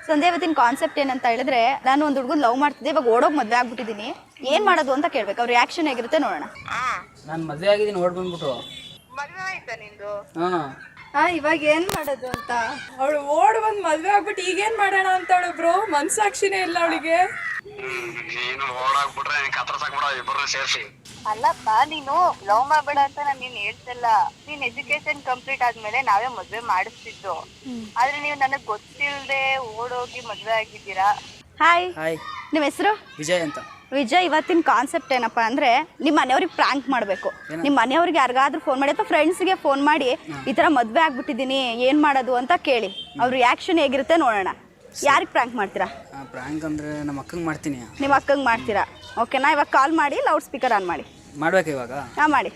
ಸಂಧ್ಯಾ ಇವತ್ತಿನ ಕಾನ್ಸೆಪ್ಟ್ ಏನಂತ ಹೇಳಿದ್ರೆ, ನಾನು ಒಂದು ಹುಡುಗನ ಲವ್ ಮಾಡ್ತಿದ್ದೆ, ಇವಾಗ ಓಡೋಗಿ ಮದುವೆ ಆಗ್ಬಿಟ್ಟಿದ್ದೀನಿ, ಏನ್ ಮಾಡೋದು ಅಂತ ಕೇಳ್ಬೇಕು. ಅವ್ರ ರಿಯಾಕ್ಷನ್ ಹೇಗಿರುತ್ತೆ ನೋಡೋಣ. ನಾನು ಮದುವೆ ಆಗಿದ್ದೀನಿ, ಓಡ್ ಬಂದ್ಬಿಟ್ಟು. ಮದುವೆ ಆಯ್ತಾ ನಿಂದು? ಇವಾಗ ಏನ್ ಮಾಡೋದು ಅಂತ. ಅವಳು ಓಡ್ ಬಂದ್ ಮದ್ವೆ ಆಗ್ಬಿಟ್ಟು ಈಗೇನ್ ಮಾಡೋಣ ಅಂತವಳು ಬ್ರೋ. ಮನ್ಸಾಕ್ಷಿನೇ ಇಲ್ಲ ಅವಳಿಗೆ. ನೀನು ಓಡಾಗ್ಬಿಟ್ರೆ ಕತ್ರಸಾಕ್ಬಿಡ ಇಬ್ಬರು ಸೇರ್ಸಿ. ಅಲ್ಲಪ್ಪ, ನೀನು ಲವ್ ಮಾಡ್ಬೇಡ ಅಂತ ನಾನು ನೀನ್ ಹೇಳ್ತಿಲ್ಲ. ನೀನ್ ಎಜುಕೇಶನ್ ಕಂಪ್ಲೀಟ್ ಆದ್ಮೇಲೆ ನಾವೇ ಮದ್ವೆ ಮಾಡಿಸ್ತಿದ್ದು. ಆದ್ರೆ ನೀವು ನನಗ್ ಗೊತ್ತಿಲ್ಲದೆ ಓಡೋಗಿ ಮದ್ವೆ ಆಗಿದ್ದೀರಾ. ಹಾಯ್, ಹಾಯ್, ನಿಮ್ಮ ಹೆಸರು? ವಿಜಯ್ ಅಂತ. ವಿಜಯ್, ಇವತ್ತಿನ ಕಾನ್ಸೆಪ್ಟ್ ಏನಪ್ಪಾ ಅಂದ್ರೆ, ನಿಮ್ಮ ಮನೆಯವ್ರಿಗೆ ಪ್ರಾಂಕ್ ಮಾಡಬೇಕು. ನಿಮ್ಮ ಮನೆಯವ್ರಿಗೆ ಯಾರಿಗಾದ್ರೂ ಫೋನ್ ಮಾಡಿ ಅಥವಾ ಫ್ರೆಂಡ್ಸ್ಗೆ ಫೋನ್ ಮಾಡಿ ಈ ಥರ ಮದುವೆ ಆಗ್ಬಿಟ್ಟಿದ್ದೀನಿ, ಏನು ಮಾಡೋದು ಅಂತ ಕೇಳಿ. ಅವ್ರ ರಿಯಾಕ್ಷನ್ ಹೇಗಿರುತ್ತೆ ನೋಡೋಣ. ಯಾರಿಗೆ ಪ್ರಾಂಕ್ ಮಾಡ್ತೀರಾ? ಪ್ರಾಂಕ್ ಅಂದರೆ ನಮ್ಮ ಅಕ್ಕಂಗೆ ಮಾಡ್ತೀನಿ. ನಿಮ್ಮ ಅಕ್ಕಂಗೆ ಮಾಡ್ತೀರಾ? ಓಕೆನಾ, ಇವಾಗ ಕಾಲ್ ಮಾಡಿ ಲೌಡ್ ಸ್ಪೀಕರ್ ಆನ್ ಮಾಡಿ. ಮಾಡ್ಬೇಕು ಇವಾಗ? ಹಾಂ, ಮಾಡಿ.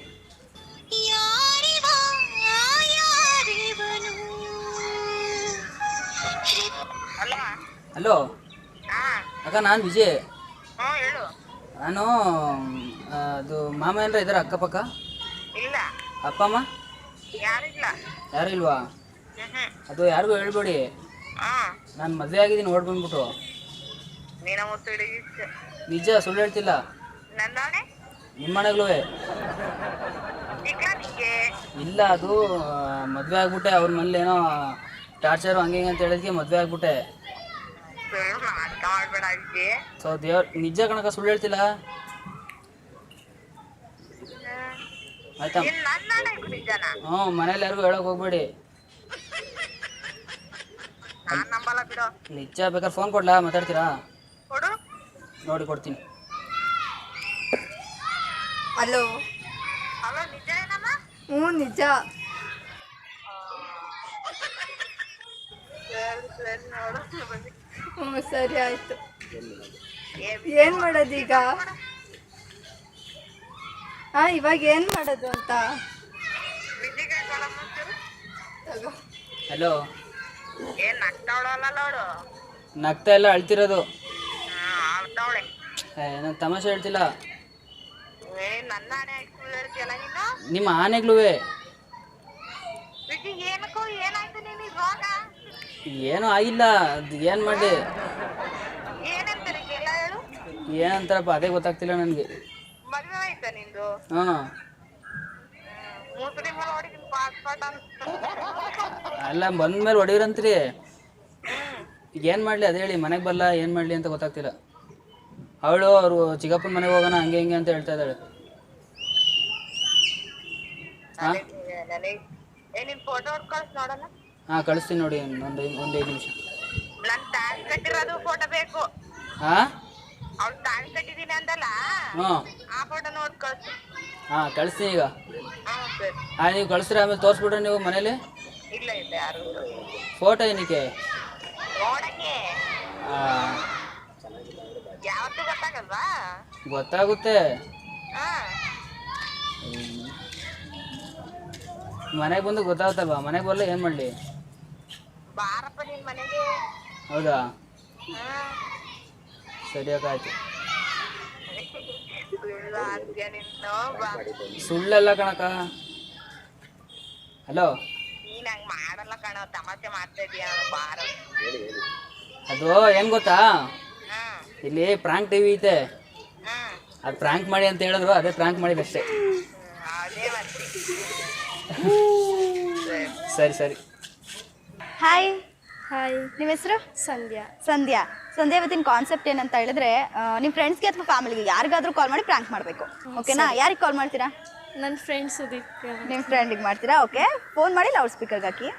ಹಲೋ ಅಕ್ಕ, ನಾನು ವಿಜಯ್. ಹೇಳು. ನಾನು ಅದು ಮಾಮ ಏನಾರ ಇದ್ದಾರೆ ಅಕ್ಕಪಕ್ಕ? ಇಲ್ಲ. ಅಪ್ಪ ಅಮ್ಮ ಯಾರಿಲ್ಲ. ಯಾರು ಇಲ್ವಾ? ಅದು ಯಾರಿಗೂ ಹೇಳ್ಬೇಡಿ. ನಾನು ಮದುವೆ ಆಗಿದ್ದೀನಿ, ಓಡ್ ಬಂದ್ಬಿಟ್ಟು. ನೀನ ನಿಜ, ಸುಳ್ಳು ಹೇಳ್ತಿಲ್ಲ. ನಂದಾಣೆ ನಿಮ್ಮ ಮನೆಗಳೂ ನಿಂಗೆ ಇಲ್ಲ. ಅದು ಮದುವೆ ಆಗ್ಬಿಟ್ಟೆ, ಅವ್ರ ಮನೇಲಿ ಏನೋ ಟಾರ್ಚರು ಹಂಗೆ ಹಿಂಗೆ ಅಂತ ಹೇಳಿದ್ಕೆ ಮದುವೆ ಆಗ್ಬಿಟ್ಟೆ. ನಾಟಕ ಮಾಡ್ಬೇಡ. ಸೊ ದೇವ್ರ ನಿಜ ಕಣಕ, ಸುಳ್ಳು ಹೇಳ್ತಿಲ್ಲ. ಆಯ್ತಾ? ಹ್ಞೂ, ಮನೇಲಿ ಯಾರಿಗೂ ಹೇಳಕ್ ಹೋಗ್ಬೇಡಿ. ನಿಜ. ಬೇಕಾದ್ರೆ ಫೋನ್ ಕೊಡ್ಲಾ, ಮಾತಾಡ್ತೀರಾ? ನೋಡಿ ಕೊಡ್ತೀನಿ. ಹಲೋ. ಹ್ಞೂ, ನಿಜ. ಹ್ಞೂ, ಸರಿ ಆಯ್ತು. ಏನ್ ಮಾಡೋದೀಗ? ಇವಾಗ ಏನ್ ಮಾಡೋದು ಅಂತ. ಹಲೋ. ಏನ್ ನಗ್ತಾವಳಲ್ಲ ನೋಡು. ನಗ್ತಾ ಇಲ್ಲ, ಅಳ್ತಿರೋದು. ನಾನು ತಮಾಷೆ ಹೇಳ್ತಿಲ್ಲ. ನನ್ನ ಆಣೆ ಹಾಕ್ತಿಲ್ಲ ನೀನು. ನಿಮ್ಮ ಆನೆಗ್ಲೂ ಏನಕ್ಕೋ ಏನಾಯ್ತು ನಿನಗೆ ರೋಗ? ಏನೂ ಆಗಿಲ್ಲ. ಅದು ಏನು ಮಾಡಿ ಏನಂತಾರೆ ಎಲ್ಲ ಹೇಳು. ಏನಂತಾರಪ್ಪ ಅದೇ ಗೊತ್ತಾಗ್ತಿಲ್ಲ ನನಗೆ. ಮದುವೆ ಆಯ್ತಾ ನಿಂದು? ಹಾಂ. ಮುಸ್ಲಿಮ್ ಹೊಡಿತೀನಿ ಪಾಸ್ಪೋರ್ಟ್ ಅಲ್ಲ, ಬಂದ್ಮೇಲೆ ಹೊಡೀರಂತ್ರಿ. ಈಗ ಏನು ಮಾಡಲಿ ಅದು ಹೇಳಿ. ಮನೆಗೆ ಬರಲ್ಲ, ಏನು ಮಾಡಲಿ ಅಂತ ಗೊತ್ತಾಗ್ತಿಲ್ಲ. ಅವಳು ಅವರು ಚಿಕ್ಕಪ್ಪನ ಮನೆಗೆ ಹೋಗೋಣ ಹಂಗೆ ಹಿಂಗೆ ಅಂತ ಹೇಳ್ತಾ ಇದ್ದಾಳೆ. ಹಾಂ, ನಿನ್ ಫೋಟೋ ಹೊಡ್ಕೊಳ್ಸಿ ನೋಡೋಣ. ಹಾಂ, ಕಳಿಸ್ತೀನಿ ನೋಡಿ. ಒಂದು 5 ನಿಮಿಷ. ನನ್ ತಾಳಿ ಕಟ್ಟಿರೋದು ಫೋಟೋ ಬೇಕು. ಹಾಂ, ಅವ್ಳು ತಾಳಿ ಕಟ್ಟಿದೀನಿ ಅಂದಲ್ಲ, ಹ್ಞೂ, ಆ ಫೋಟೋ ನೋಡಿ ಕಳ್ಸು. ಹಾಂ, ಕಳಿಸ್ತೀನಿ ಈಗ. ಸರಿ. ಹಾಂ, ನೀವು ಕಳಿಸ್ರಿ, ಆಮೇಲೆ ತೋರಿಸ್ಬಿಡ್ರಿ ನೀವು ಮನೇಲಿ. ಇಲ್ಲ ಇಲ್ಲ, ಯಾರು ಫೋಟೋ ಏನಕ್ಕೆ? ನೋಡಕ್ಕೆ ಹಾಂ, ಯಾವತ್ತೂ ಗೊತ್ತಾಗಲ್ವಾ? ಗೊತ್ತಾಗುತ್ತೆ. ಮನೆಗೆ ಬಂದು ಗೊತ್ತಾಗುತ್ತಲ್ವಾ? ಮನೆಗೆ ಬರಲ್ಲ, ಏನು ಮಾಡಲಿ? ಬಾರಪ್ಪ ನಿನ್ ಮನೆಗೆ. ಹೌದಾ? ಸರಿ ಅಕ್ಕ, ಆಯ್ತು. ಸುಳ್ಳೆಲ್ಲ ಕಣಕ್ಕ. ಹಲೋ. ನೀನ್ ಹಂಗ್ ಮಾಡಲ್ಲ ಕಣೋ, ತಮಾಷೆ ಮಾಡ್ತಾ ಇದೀಯ. ಬಾರ. ಅದು ಏನು ಗೊತ್ತಾ, ಇಲ್ಲಿ ಪ್ರಾಂಕ್ ಟಿವಿ ಐತೆ, ಅದು ಪ್ರಾಂಕ್ ಮಾಡಿ ಅಂತ ಹೇಳಿದ್ರು, ಅದೇ ಪ್ರಾಂಕ್ ಮಾಡಿದಷ್ಟೇ. ಅದೇ ಮತ್ತೆ. ಸರಿ ಸರಿ. ಹಾಯ್. ಹಾಯ್, ನಿಮ್ಮ ಹೆಸರು? ಸಂಧ್ಯಾ. ಸಂಧ್ಯಾ. ಸಂಧ್ಯಾ ಇವತ್ತಿನ ಕಾನ್ಸೆಪ್ಟ್ ಏನಂತ ಹೇಳಿದ್ರೆ, ನಿಮ್ಮ ಫ್ರೆಂಡ್ಸ್ಗೆ ಅಥವಾ ಫ್ಯಾಮಿಲಿಗೆ ಯಾರಿಗಾದ್ರೂ ಕಾಲ್ ಮಾಡಿ ಪ್ರಾಂಕ್ ಮಾಡಬೇಕು. ಓಕೆನಾ? ಯಾರಿಗೆ ಕಾಲ್ ಮಾಡ್ತೀರಾ? ನನ್ನ ಫ್ರೆಂಡ್ ಸುದೀಪ್. ನಿಮ್ಮ ಫ್ರೆಂಡಿಗೆ ಮಾಡ್ತೀರಾ? ಓಕೆ, ಫೋನ್ ಮಾಡಿ ಲೌಡ್ ಸ್ಪೀಕರ್ಗೆ ಹಾಕಿ.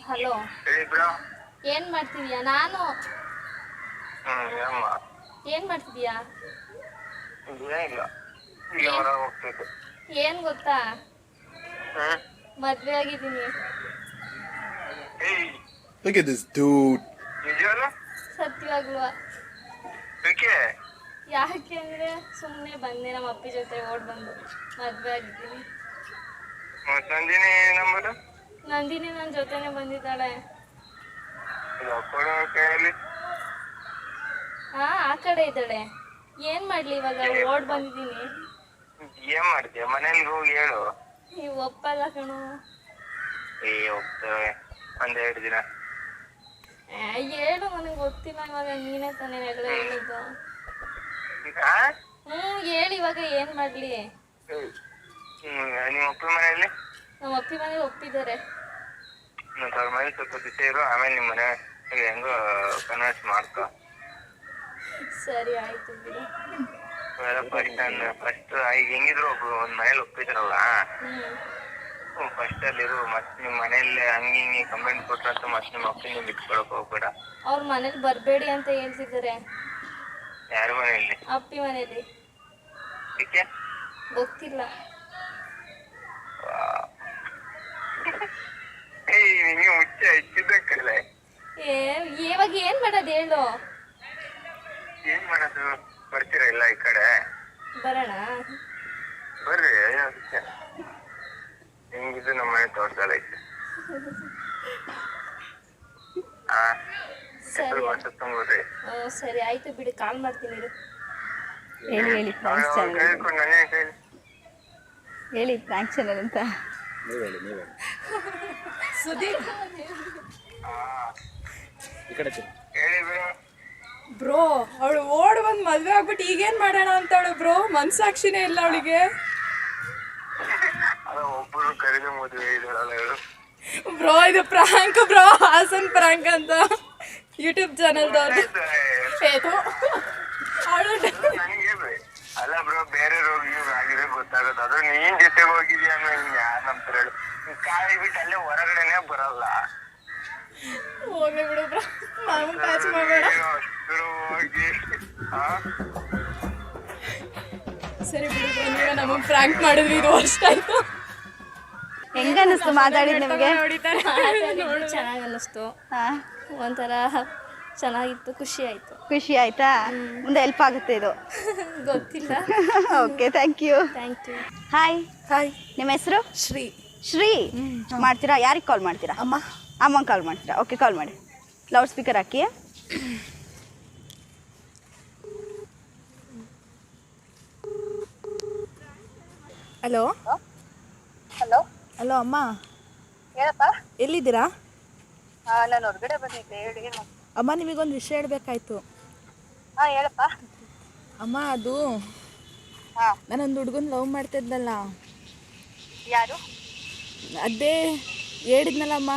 ಹಲೋ. ಏನ್ ಮಾಡ್ತಿದ್ಯಾ? ನಾನು ಏನ್ ಮಾಡ್ತಿದ್ಯಾ? ಏನ್ ಗೊತ್ತಾ, ಮದ್ವೆ ಆಗಿದ್ದೀನಿ. Look at this dude. ಸತ್ಯವಾಗ್ಲೂ. ಯಾಕೆ ಅಂದ್ರೆ ಸುಮ್ಮನೆ ಬಂದೆ, ನಮ್ಮ ಅಪ್ಪಿ ಜೊತೆ ಓಡ್ ಬಂದು ಮದ್ವೆ ಆಗಿದ್ದೀನಿ. ನಂದಿನಿ ನನ್ನ ಜೊತೆನೆ ಬಂದಿದ್ದಾಳೆ. ಆ ಕಡೆ ಇದ್ದಾಳೆ. ಏನ್ ಮಾಡ್ಲಿ ಇವಾಗ? ಓಡ್ ಬಂದಿದ್ದೀನಿ. ಏನ್ ಮಾಡ್ತೀಯ ಮನೇಲಿ ಹೋಗಿ ಹೇಳು. ನೀವು ಒಪ್ಪಲ್ಲ ಕಣೋ. ಹೋಗ್ತೇವೆ ಒಂದೆರಡು ದಿನ. ಹೇಳು, ನನಗೆ ಗೊತ್ತಿಲ್ಲ ಇವಾಗ. ನೀನೇ ತಾನೇ ಎಲ್ಲ ಹೇಳಿದ್ದು. ಹೇಳಿ ಇವಾಗ ಏನ್ ಮಾಡ್ಲಿ? ನಿಮ್ಮ ಅಪ್ಪ ಮನೆಯಲ್ಲಿ? ನಮ್ಮ ಅಪ್ಪಿ ಮನೇಲಿ ಒಪ್ಪಿದ್ದಾರೆ. ಅವ್ರ ಮನೇಲಿ ಸ್ವಲ್ಪ ದಿವಸ ಇರು, ಆಮೇಲೆ ನಿಮ್ಮ ಮನೆ ಹೆಂಗೋ ಕನ್ವರ್ಸ್ ಮಾಡ್ಕೊ. ಸರಿ ಆಯ್ತು ಬಿಡು. ಫಸ್ಟ್ ಈಗ ಹೆಂಗಿದ್ರು ಒಬ್ರು ಒಂದ್ ಮನೇಲಿ ಒಪ್ಪಿದ್ರಲ್ಲ, ಫಸ್ಟ್ ಅಲ್ಲಿರು. ಮತ್ ನಿಮ್ ಮನೇಲಿ ಹಂಗ ಹಿಂಗೆ ಕಂಪ್ಲೇಂಟ್ ಕೊಟ್ರಂತ ಮತ್ ನಿಮ್ಮ ಅಪ್ಪಿನ ಬಿಟ್ಕೊಳಕ್ ಹೋಗ್ಬೇಡ. ಅವ್ರ ಮನೇಲಿ ಬರ್ಬೇಡಿ ಅಂತ ಹೇಳ್ತಿದ್ದಾರೆ. ಯಾರ ಮನೆಯಲ್ಲಿ? ಅಪ್ಪಿ ಮನೇಲಿ. ಯಾಕೆ ಗೊತ್ತಿಲ್ಲ. ನಿಂಗೆ ಮುಚ್ಚ ಹೆಚ್ಚಿದ್ದಕ್ಕಲ್ಲ. ಇವಾಗ ಏನ್ ಮಾಡೋದು ಹೇಳು? ಏನ್ ಮಾಡೋದು? ಬರ್ತೀರಾ ಇಲ್ಲ ಈ ಕಡೆ? ಬರೋಣ ಬರ್ರಿ. ಹೆಂಗಿದ್ದು ನಮ್ಮ ಮನೆ ತೋಟದಲ್ಲ ಐತೆ. ತುಂಬ್ರಿ. ಸರಿ ಆಯ್ತು ಬಿಡು, ಕಾಲ್ ಮಾಡ್ತೀನಿ ಇರು. ಹೇಳಿ ಪ್ರಾಂಕ್ಸ್ ಚಾನಲ್ ಹೇಳಿ, ಪ್ರಾಂಕ್ ಚಾನಲ್ ಅಂತ. ಸುದೀಪ್ ಹೇಳಿ ಬ್ರೋ, ಅವಳು ಓಡ್ ಬಂದ್ ಮದ್ವೆ ಆಗ್ಬಿಟ್ಟು ಈಗೇನ್ ಮಾಡೋಣ ಅಂತಾಳು ಬ್ರೋ. ಮನ್ಸಾಕ್ಷಿನೇ ಇಲ್ಲ ಅವಳಿಗೆ. ಒಬ್ಬರು ಕರೆದು ಮದುವೆ ಇದಾಳಲ್ಲ ಹೇಳು. ಬ್ರೋ ಇದು ಪ್ರಾಂಕ್ ಬ್ರೋ, ಹಾಸನ್ ಪ್ರಾಂಕ್ ಅಂತ ಯೂಟ್ಯೂಬ್ ಚಾನಲ್ದವ್ರು. ಅಲ್ಲ ಬ್ರೋ, ಬೇರೆ ರೋಗಿ ಆಗಿದೆ ಗೊತ್ತಾಗುತ್ತೆ. ಅದು ನೀನ್ ಜೊತೆಗೆ ಹೋಗಿದ್ಯಾ ಅನ್ನೋ ಯಾರು ನಂಬ್ತಾರೆ ಹೇಳು? ಕಾಯಿ ಬಿಟ್ಟು ಅಲ್ಲೇ ಹೊರಗಡೆನೆ ಬರಲ್ಲ. ಹೋಗ್ಲಿ ಬಿಡು ಬ್ರೋ, ನಾವು ಟಚ್ ಮಾಡಬೇಡ. ಹೋಗಿ ಸರಿ ಬಿಡು ಬ್ರೋ, ನೀವೇ ನಮಗೆ ಪ್ರಾಂಕ್ ಮಾಡಿದ್ರಿ. ಇದು ವರ್ಷ ಆಯ್ತು. ಹೆಂಗನ್ನಿಸ್ತು ಮಾತಾಡಿದ್ ನಿಮಗೆ? ಚೆನ್ನಾಗಿ ಅನ್ನಿಸ್ತು. ಒಂಥರ ಚೆನ್ನಾಗಿತ್ತು, ಖುಷಿ ಆಯ್ತು. ಖುಷಿ ಆಯ್ತಾ? ಮುಂದೆ ಹೆಲ್ಪ್ ಆಗುತ್ತೆ ಇದು. ಗೊತ್ತಿಲ್ಲ. Okay, thank you. Thank you. Hi. Hi, ನಿಮ್ಮ ಹೆಸರು? ಶ್ರೀ. ಶ್ರೀ ಮಾಡ್ತೀರಾ? ಯಾರಿಗೆ ಕಾಲ್ ಮಾಡ್ತೀರಾ? ಅಮ್ಮಂಗೆ ಕಾಲ್ ಮಾಡ್ತೀರಾ? ಓಕೆ, ಕಾಲ್ ಮಾಡಿ. ಲೌಡ್ ಸ್ಪೀಕರ್ ಹಾಕಿ. ಹಲೋ. ಹಲೋ ಹಲೋ ಅಮ್ಮ, ಹೇಳಪ್ಪ. ಎಲ್ಲಿದ್ದೀರಾ? ನಾನು ಹೊರಗಡೆ ಬಂದಿದ್ದೆ. ಹೇಳಿ ಏನು? ಅಮ್ಮ, ನಿಮಗೊಂದು ವಿಷಯ ಹೇಳಬೇಕಾಯ್ತು. ಹೇಳಪ್ಪ. ಅಮ್ಮ, ಅದು ಹಾ. ನಾನೊಂದು ಹುಡುಗನ ಲವ್ ಮಾಡ್ತಿದ್ನಲ್ಲ, ಯಾರು? ಅದೇ ಹೇಳಿದ್ನಲ್ಲ ಅಮ್ಮ.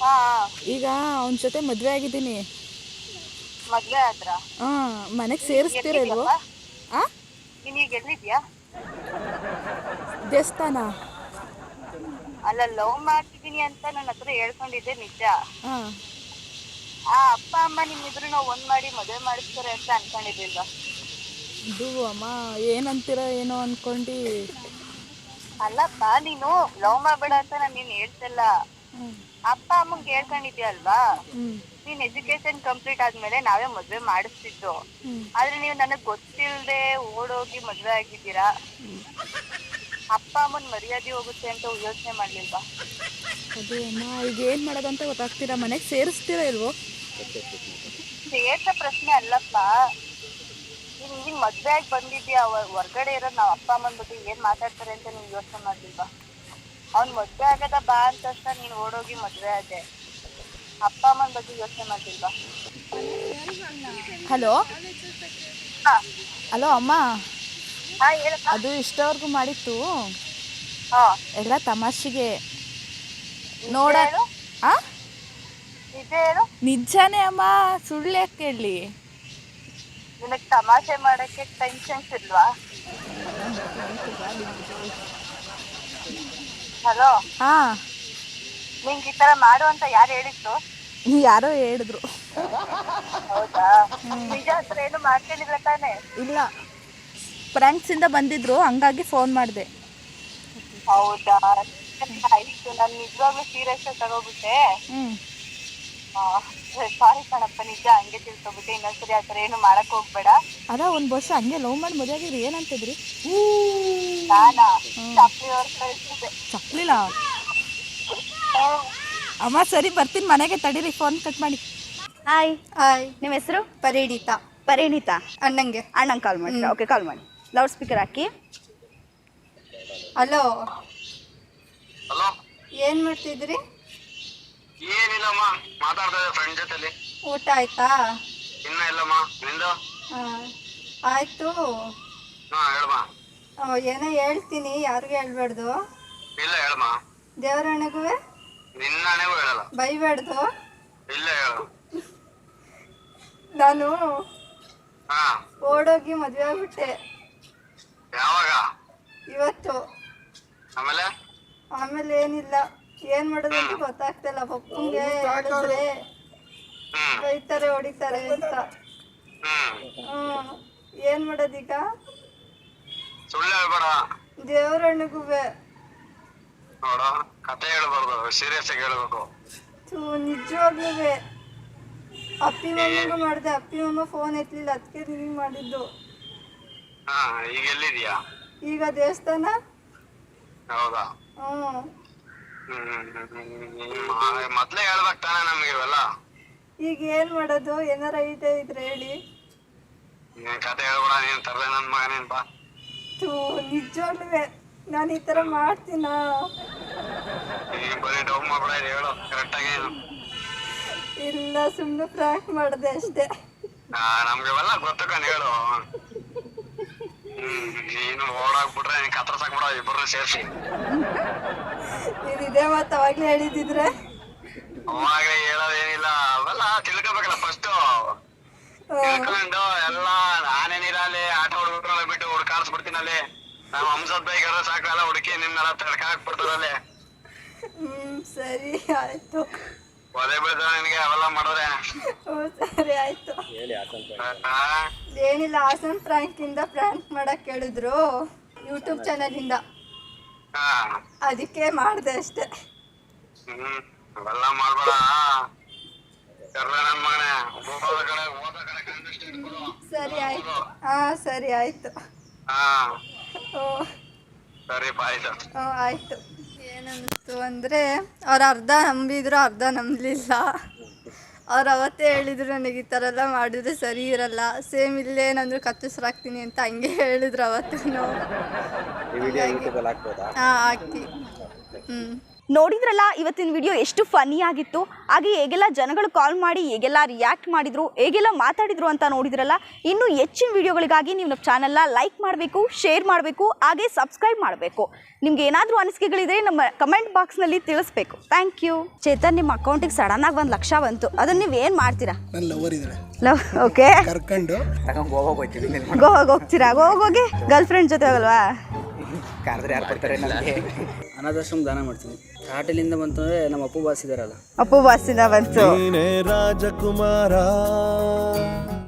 ಹಾ. ಈಗ ಅವನ ಜೊತೆ ಮದುವೆ ಆಗಿದ್ದೀನಿ. ಮದ್ವೆ ಆದ್ರ? ಮನೆಗೆ ಸೇರಿಸ್ತೀರಲ್ವೋ? ನೀನೀಗ ಎಲ್ಲಿದ್ಯಾ? ದೇವಸ್ಥಾನ. ಅಲ್ಲ, ಲವ್ ಮಾಡ್ತಿದ್ದೀನಿ ಅಂತ ನನ್ನ ಹತ್ರ ಹೇಳ್ಕೊಂಡಿದ್ದೆ ನಿಜ. ಆ ಅಪ್ಪ ಅಮ್ಮ ನಿಮ್ಮಿಬ್ರು ಒಂದ್ ಮಾಡಿ ಮದುವೆ ಮಾಡಿಸ್ತಾರೆ ಅಂತ ಅನ್ಕೊಂಡಿರ್ಲಿಲ್ವಾ? ಇದು ಅಮ್ಮ ಏನಂತೀರ ಏನೋ ಅನ್ಕೊಂಡು. ಅಲ್ಲಪ್ಪ, ನೀನು ಲವ್ ಮಾಡ್ಬೇಡ ಅಂತ ನಾನು ನೀನ್ ಹೇಳ್ತಿಲ್ಲ. ಅಪ್ಪ ಅಮ್ಮಂಗೆ ಹೇಳ್ಕೊಂಡಿದ್ಯಾ ಅಲ್ವಾ? ನೀನ್ ಎಜುಕೇಶನ್ ಕಂಪ್ಲೀಟ್ ಆದ್ಮೇಲೆ ನಾವೇ ಮದ್ವೆ ಮಾಡಿಸ್ತಿದ್ದು. ಆದ್ರೆ ನೀವು ನನಗ್ ಗೊತ್ತಿಲ್ದೆ ಓಡೋಗಿ ಮದ್ವೆ ಆಗಿದ್ದೀರಾ. ಅಪ್ಪ ಅಮ್ಮನ್ ಮರ್ಯಾದೆ ಹೋಗುತ್ತೆ ಅಂತ ಯೋಚನೆ ಮಾಡ್ಲಿಲ್ವಾ? ಅದೇ ಅಮ್ಮ, ಈಗ ಏನ್ ಮಾಡೋದಂತ ಗೊತ್ತಾಗ್ತೀರಾ? ಮನೆಗೆ ಸೇರಿಸ್ತೀರಾ ಇಲ್ವೋ? ಸೇರ್ಸ ಪ್ರಶ್ನೆ ಅಲ್ಲಪ್ಪ. ನೀನ್ ಮದ್ವೆ ಆಗಿ ಬಂದಿದ್ಯಾ, ಹೊರ್ಗಡೆ ಇರೋದ್ ನಾವ್ ಅಪ್ಪ ಅಮ್ಮನ ಬಗ್ಗೆ ಏನ್ ಮಾತಾಡ್ತಾರೆ ಅಂತ ನೀನ್ ಯೋಚನೆ ಮಾಡ್ಲಿಲ್ವಾ? ಅವ್ನ್ ಮದ್ವೆ ಆಗದ ಬಾ ಅಂದ ತಕ್ಷಣ ನೀನ್ ಓಡೋಗಿ ಮದ್ವೆ ಆದೆ. ಅಪ್ಪ ಅಮ್ಮನ ಬಗ್ಗೆ ಯೋಚನೆ ಮಾಡ್ಲಿಲ್ವಾ? ಹಲೋ. ಹಲೋ ಅಮ್ಮ, ಹೇಳಪ್ಪ. ಅದು ಇಷ್ಟವರೆಗೂ ಮಾಡಿತ್ತು ಎಲ್ಲ ತಮಾಷೆಗೆ ನೋಡ. ನಿಜ ಹೇಳು. ನಿಜಾನೇ ಅಮ್ಮ, ಸುಳ್ಳು ಯಾಕೆ ಹೇಳಿ? ನಿನಗ್ ತಮಾಷೆ ಮಾಡಕ್ಕೆ ಟೆನ್ಷನ್ಸ್ ಇಲ್ವಾ? ಹಲೋ. ನಿಂಗೆ ಈ ತರ ಮಾಡು ಅಂತ ಯಾರು ಹೇಳಿದ್ರು? ಯಾರೋ ಹೇಳಿದ್ರು. ಹೌದಾ? ನಿಜ ಹತ್ರ ಏನು ಮಾಡ್ಕೊಂಡಿಲ್ಲ ತಾನೆ? ಇಲ್ಲ, ಫ್ರೆಂಡ್ಸಿಂದ ಬಂದಿದ್ರು, ಹಂಗಾಗಿ ಫೋನ್ ಮಾಡಿದೆ. ಹೌದಾ? ಆಯ್ತು, ನಾನು ನಿಜವಾಗ್ಲೂ ಸೀರಿಯಸ್ ತಗೋಬಿಟ್ಟೆ. ಸಾರಿ ಕಣಪ್ಪ, ನಿಜ ಹಂಗೆ ತಿಳ್ಕೊಬಿಟ್ಟೆ. ಇನ್ನೊಂದ್ಸರಿ ಆತರ ಏನು ಮಾಡಕ್ ಹೋಗ್ಬೇಡ. ಅದ ಒಂದ್ ವರ್ಷ ಹಂಗೆ ಲವ್ ಮಾಡಿ ಮದುವೆ ಆಗಿದ್ರಿ, ಏನಂತಿದ್ರಿ? ನಾನಾ ಚಪ್ಲಿ ಅವ್ರ ಕಳಿಸಿದ್ದೆ. ಚಪ್ಲಿಲ್ಲ ಅಮ್ಮ. ಸರಿ, ಬರ್ತೀನಿ ಮನೆಗೆ, ತಡೀರಿ, ಫೋನ್ ಕಟ್ ಮಾಡಿ. ಹಾಯ್. ಹಾಯ್, ನಿಮ್ಮ ಹೆಸರು? ಪರಿಣಿತಾ. ಪರಿಣಿತಾ. ಅಣ್ಣಂಗೆ ಅಣ್ಣಂಗೆ ಕಾಲ್ ಮಾಡ್ತೀರಾ? ಓಕೆ, ಕಾಲ್ ಮಾಡಿ. ಲೌಡ್ ಸ್ಪೀಕರ್ ಹಾಕಿ. ಹಲೋ, ಹಲೋ, ಏನು ಮಾಡ್ತಿದ್ರಿ? ಏನಿಲ್ಲಮ್ಮ, ಮಾತಾಡ್ತಾ ಇದ್ದೆ ಫ್ರೆಂಡ್ ಜೊತೆಲಿ. ಊಟ ಆಯ್ತಾ? ಇನ್ನ ಇಲ್ಲಮ್ಮ, ನಿಂದು? ಆಯಿತು. ಹಾ ಹೇಳಮ್ಮ. ಏನೋ ಹೇಳ್ತೀನಿ, ಯಾರಿಗೂ ಹೇಳ್ಬಾರ್ದು. ಇಲ್ಲ ಹೇಳಮ್ಮ. ದೇವರಣ್ಣಗೂ ನಿನ್ನನೆಗೂ ಹೇಳಲ್ಲ. ಬೈಬಾರ್ದು. ಇಲ್ಲ ಹೇಳು. ನಾನು ಹಾ, ಓಡೋಗಿ ಮದುವೆ ಆಗ್ಬಿಟ್ಟೆ ಯಾವಾಗ? ಇವತ್ತು. ಆಮೇಲೆ ಏನಿಲ್ಲ, ಏನ್ ಮಾಡೋದು ಅಂತ ಗೊತ್ತಾಗ್ತಿಲ್ಲ. ಪಪ್ಪಂಗೆ ಹೇಳಿದ್ರೆ ಬೈತಾರೆ, ಹೊಡಿತಾರೆ ಅಂತ. ಏನ್ ಮಾಡೋದೀಗ? ಸುಳ್ಳು ಹೇಳ್ಬೇಡ. ದೇವರಣ್ಣಗೂ ನೋಡ, ಕತೆ ಹೇಳ್ಬಾರ್ದು, ಸೀರಿಯಸ್ ಆಗಿ ಹೇಳ್ಬೇಕು. ನಿಜವಾಗ್ಲೂ ಅಪ್ಪಿ ಮಮ್ಮಿಗೂ ಮಾಡಿದೆ, ಅಪ್ಪಿ ಮಮ್ಮ ಫೋನ್ ಎತ್ತಲಿಲ್ಲ, ಅದಕ್ಕೆ ನಿನಗೆ ಮಾಡಿದ್ದು. ಹಾ, ಈಗ ಎಲ್ಲಿದ್ಯಾ? ಈಗ ದೇವಸ್ಥಾನ. ಹೌದಾ? ಮೊದ್ಲೇ ಹೇಳ್ಬೇಕು ತಾನೆ ನಮ್ಗೆ ಇವೆಲ್ಲ. ಈಗ ಏನ್ ಮಾಡೋದು? ಏನಾರ ಐತೆ ಇದ್ರೆ ಹೇಳಿ. ನೀನ್ ಕತೆ ಹೇಳ್ಬೇಡ, ನೀನ್ ತರಲೆ ನನ್ ಮಗ, ನೀನ್ ಬಾ. ನಿಜವಾಗ್ಲೂ ನಾನು ಈ ತರ ಮಾಡ್ತೀನ? ನೀನ್ ಬರೀ ಡೌನ್ ಮಾಡ್ಬೇಡ, ಹೇಳು ಕರೆಕ್ಟ್ ಆಗಿ. ಇಲ್ಲ, ಸುಮ್ಮನೆ ಪ್ರಾಂಕ್ ಮಾಡಿದೆ ಅಷ್ಟೇ. ನಮ್ಗೆ ಇವೆಲ್ಲ ಗೊತ್ತಕನ್ ಹೇಳು. ನೀನು ಓಡಾಕ್ಬಿಟ್ರೆ ನೀನ್ ಕತ್ರಸಾಕ್ಬಿಡ ಇಬ್ಬರನ್ನ ಸೇರ್ಸಿ. ಇದೇ ಮಾತು ಅವಾಗ್ಲೇ ಹೇಳಿದಿದ್ರೆ. ಅವಾಗ ಹೇಳೋದೇನಿಲ್ಲ, ಅವೆಲ್ಲ ತಿಳ್ಕೊಬೇಕಲ್ಲ ಫಸ್ಟ್. ತಿಳ್ಕೊಂಡು ಎಲ್ಲ ನಾನೇನಿರಲ್ಲಿ ಆಟ ಹುಡುಗರಲ್ಲ ಬಿಟ್ಟು ಹುಡ್ಕಾಡ್ಸ್ಬಿಡ್ತೀನಲ್ಲಿ. ನಮ್ಮ ಹಂಸದ್ ಬೈಗಾರ ಸಾಕಲ್ಲ ಹುಡುಕಿ ನಿನ್ನೆಲ್ಲ ತಡ್ಕಾಕ್ ಬಿಡ್ತಾರಲ್ಲಿ. ಸರಿ ಆಯ್ತು. ಒದೆ ಬೀಳ್ತಾವ ನಿನ್ಗೆ ಅವೆಲ್ಲ ಮಾಡಿದ್ರೆ. ಸರಿ ಆಯ್ತು. ಏನಿಲ್ಲ, ಹಾಸನ್ ಪ್ರಾಂಕ್ ಇಂದ ಪ್ರಾಂಕ್ ಮಾಡಕ್ ಹೇಳಿದ್ರು ಯೂಟ್ಯೂಬ್ ಚಾನಲ್ ಇಂದ, ಅದಕ್ಕೆ ಮಾಡಿದೆ ಅಷ್ಟೇ. ಅವೆಲ್ಲ ಮಾಡ್ಬೇಡ ನನ್ ಮಗನೇ. ಸರಿ ಆಯ್ತು. ಸರಿ ಆಯ್ತು. ಸರಿ ಆಯ್ತು. ಆಯ್ತು. ಏನನ್ನಿಸ್ತು ಅಂದರೆ ಅವ್ರು ಅರ್ಧ ನಂಬಿದ್ರು, ಅರ್ಧ ನಂಬಲಿಲ್ಲ. ಅವ್ರು ಅವತ್ತೇ ಹೇಳಿದ್ರು ನನಗೆ ಈ ಥರ ಎಲ್ಲ ಮಾಡಿದ್ರೆ ಸರಿ ಇರಲ್ಲ, ಸೇಮ್ ಇಲ್ಲೇ ಏನಾದರೂ ಕತ್ತಿಸ್ರಾಕ್ತೀನಿ ಅಂತ ಹಂಗೆ ಹೇಳಿದ್ರು ಅವತ್ತು. ಹಾಕಿ. ನೋಡಿದ್ರಲ್ಲ ಇವತ್ತಿನ ವಿಡಿಯೋ ಎಷ್ಟು ಫನ್ನಿ ಆಗಿತ್ತು. ಹಾಗೆ ಹೇಗೆಲ್ಲ ಜನಗಳು ಕಾಲ್ ಮಾಡಿ ಹೇಗೆಲ್ಲ ರಿಯಾಕ್ಟ್ ಮಾಡಿದ್ರು, ಹೇಗೆಲ್ಲ ಮಾತಾಡಿದ್ರು ಅಂತ ನೋಡಿದ್ರಲ್ಲ. ಇನ್ನು ಹೆಚ್ಚಿನ ವಿಡಿಯೋಗಳಿಗಾಗಿ ನೀವು ನಮ್ಮ ಚಾನಲ್ನ ಲೈಕ್ ಮಾಡಬೇಕು, ಶೇರ್ ಮಾಡಬೇಕು, ಹಾಗೆ ಸಬ್ಸ್ಕ್ರೈಬ್ ಮಾಡಬೇಕು. ನಿಮ್ಗೆ ಏನಾದರೂ ಅನಿಸಿಕೆಗಳಿದ್ರೆ ನಮ್ಮ ಕಮೆಂಟ್ ಬಾಕ್ಸ್ನಲ್ಲಿ ತಿಳಿಸ್ಬೇಕು. Thank you. ಚೇತನ್, ನಿಮ್ಮ ಅಕೌಂಟಿಗೆ ಸಡನ್ನಾಗಿ 1 ಲಕ್ಷ ಬಂತು, ಅದನ್ನು ನೀವು ಏನು ಮಾಡ್ತೀರಾ? ನನ್ನ ಲವರ್ ಇದ್ದಾರೆ, ಓಕೆ, ಕರ್ಕೊಂಡು ಗೋವಾಗ ಹೋಗ್ತೀರಾ? ಗೋವಾಗೋಗಿ ಗರ್ಲ್ ಫ್ರೆಂಡ್ ಜೊತೆ ಹೋಗಲ್ವಾ? ಅನಾಥಾಶ್ರಮ ದಾನ ಮಾಡ್ತೀನಿ. ಹಾಟೆಲಿಂದ ಬಂತು ಅಂದರೆ ನಮ್ಮ ಅಪ್ಪು ಬಾಸ್ ಇದ್ದಾರಲ್ಲ, ಅಪ್ಪು ಬಾಸಿಂದ ಬಂತು. ರಾಜಕುಮಾರ